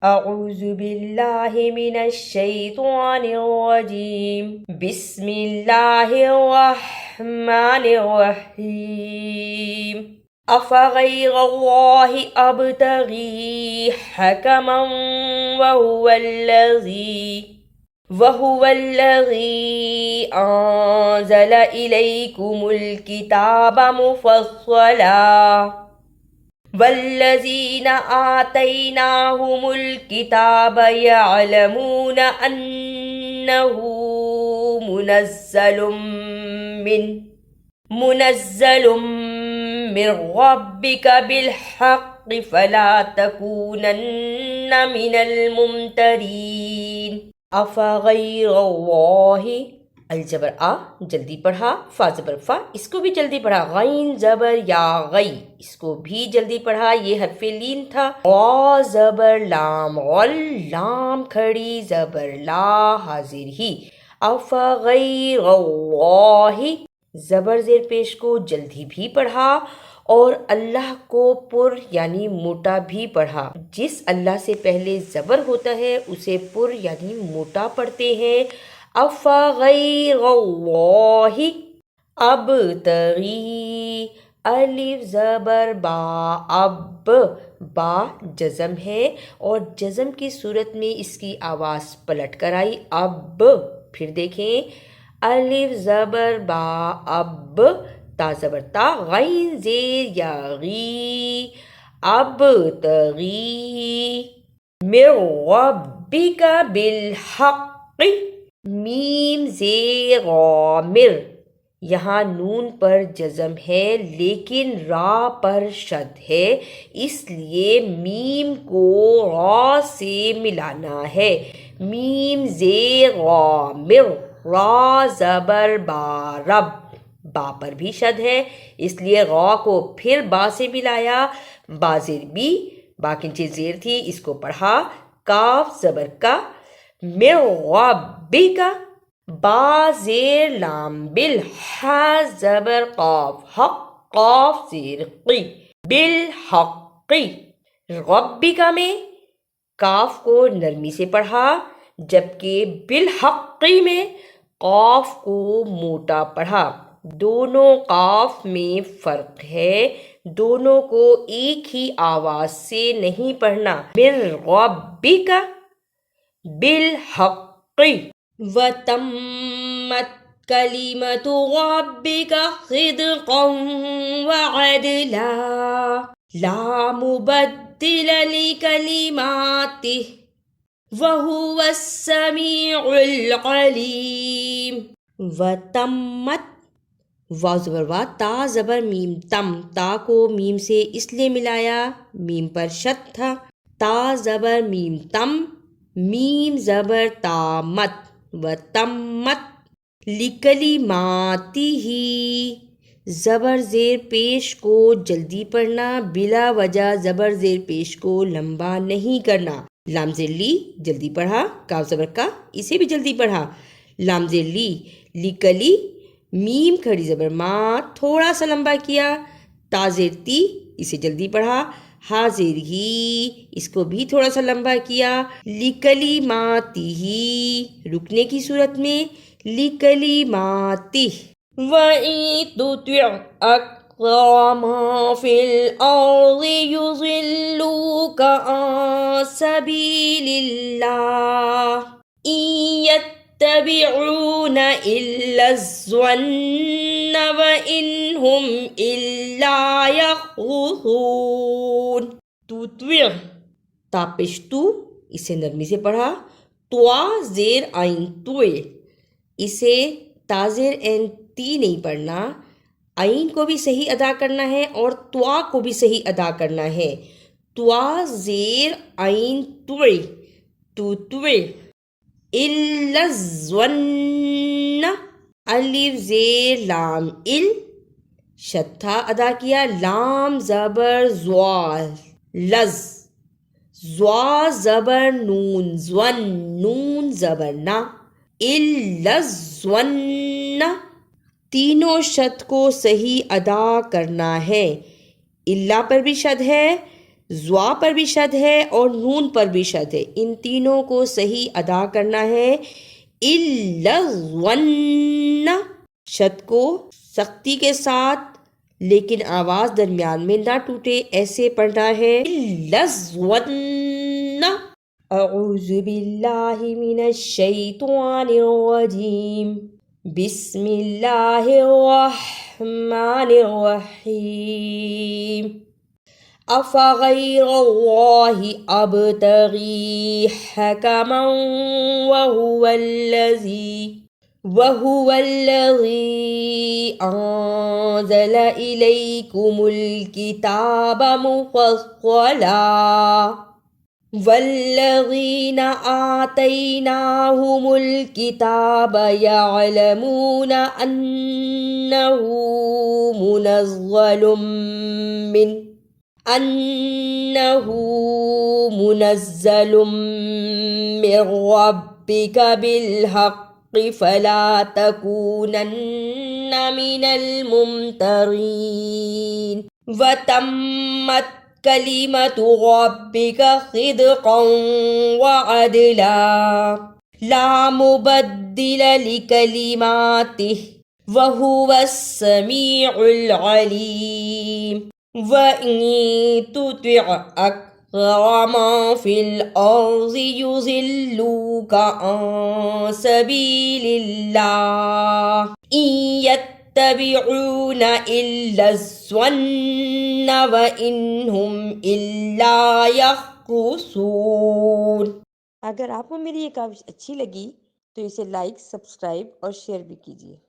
أعوذ بالله من الشيطان الرجيم بسم الله الرحمن الرحيم أفغير الله أبتغي حكما وهو الذي أنزل إليكم الكتاب مفصلا والذين آتيناهم الكتاب يعلمون أنه منزل من ربك بالحق فلا تكونن من الممترين أفغير الله الجبر جلدی پڑھا، فا زبر فا اس کو بھی جلدی پڑھا، غین زبر یا غی اس کو بھی جلدی پڑھا، یہ حرف لین تھا، غا زبر لام غل لام کھڑی زبر لا حاضر ہی، افغیر اللہ زبر زیر پیش کو جلدی بھی پڑھا اور اللہ کو پر یعنی موٹا بھی پڑھا، جس اللہ سے پہلے زبر ہوتا ہے اسے پر یعنی موٹا پڑھتے ہیں، افغیر اللہ ابتغی الف زبر با اب با جزم ہے اور جزم کی صورت میں اس کی آواز پلٹ کر آئی اب، پھر دیکھیں الف زبر با اب تا زبر تا غین زیر یا غی ابتغی من ربک بالحق میم زیر غامر، یہاں نون پر جزم ہے لیکن را پر شد ہے، اس لیے میم کو را سے ملانا ہے، میم زیر غامر را زبر با رب با پر بھی شد ہے اس لیے غا کو پھر با سے ملایا، با زیر بی با کنچے زیر تھی اس کو پڑھا، کاف زبر کا من ربک با زیر لام بالحا زبر قاف حق قاف زیر قی بالحقی، ربک میں کاف کو نرمی سے پڑھا جبکہ بالحقی میں قاف کو موٹا پڑھا، دونوں قاف میں فرق ہے، دونوں کو ایک ہی آواز سے نہیں پڑھنا، من ربک بالحق وتمت کلمۃ ربک صدقا وعدلا لا مبدل لکلماتہ وہو السمیع العلیم، وتمت واو زبر وا تا زبر میم تم، تا کو میم سے اس لیے ملایا میم پر شد تھا، تا زبر میم تم میم زبر تا مت، و تمت لکلماتہ زبر زیر پیش کو جلدی پڑھنا، بلا وجہ زبر زیر پیش کو لمبا نہیں کرنا، لام زیر لی جلدی پڑھا، کاف زبر کا اسے بھی جلدی پڑھا، لام زیر لی لکلی میم کھڑی زبر ما تھوڑا سا لمبا کیا، تا زیر تی اسے جلدی پڑھا، ہا زیر ہی اس کو بھی تھوڑا سا لمبا کیا، لکلماتہ رکنے کی صورت میں لکلماتہ، وَإِن تُطِعْ أَكْثَرَ مَن فِي الْأَرْضِ يُضِلُّوكَ عَن سَبِيلِ اللَّهِ إِن يَتَّبِعُونَ إِلَّا الظَّنَّ وَإِنْ هُمْ إِلَّا يَخْرُصُونَ، تُطِعْ تا پیش تو اسے نرمی سے پڑھا، توا زیر آئین توئے اسے تا زیر این تی نہیں پڑھنا، آئین کو بھی صحیح ادا کرنا ہے اور توا کو بھی صحیح ادا کرنا ہے، توا زیر آئین توئے توئے، الا الظن الف زیر لام ال شتھا ادا کیا، لام زبر زوال لز، زوا زبر نون زون نون زبر نا، الا الظن تینوں شد کو صحیح ادا کرنا ہے، اللہ پر بھی شد ہے، زوا پر بھی شد ہے اور نون پر بھی شد ہے، ان تینوں کو صحیح ادا کرنا ہے۔ الظن، شد کو سختی کے ساتھ لیکن آواز درمیان میں نہ ٹوٹے، ایسے پڑھنا ہے الظن۔ اعوذ باللہ من الشیطان الرجیم، بسم اللہ الرحمن الرحیم۔ افغیر اللہ ابتغی حکما وهو الذی انزل الیکم الکتاب مفصلا والذین آتیناہم الکتاب یعلمون أنه منزل من ربك بالحق فلا تكونن من الممترين وتمت كلمة ربك صدقا وعدلا لا مبدل لكلماته وهو السميع العليم وَإِن تُطِعْ أَكْثَرَ مَن فِي الْأَرْضِ يُضِلُّوكَ عَن سَبِيلِ اللَّهِ إِن يَتَّبِعُونَ إِلَّا الظَّنَّ وَإِنْ هُمْ إِلَّا يَخْرُصُونَ۔ اگر آپ کو میری یہ کاوش اچھی لگی تو اسے لائک، سبسکرائب اور شیئر بھی کیجیے۔